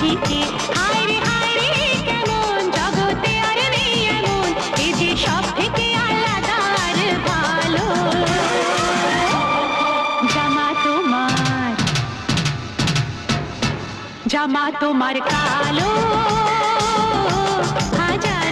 মাঝিকে হায়রে হায়রে কেমন জগতে আর নেই এমন এ যে সব থেকে আলাদা আর ভালো জামা তোমার জামা তোমার কালো হাজার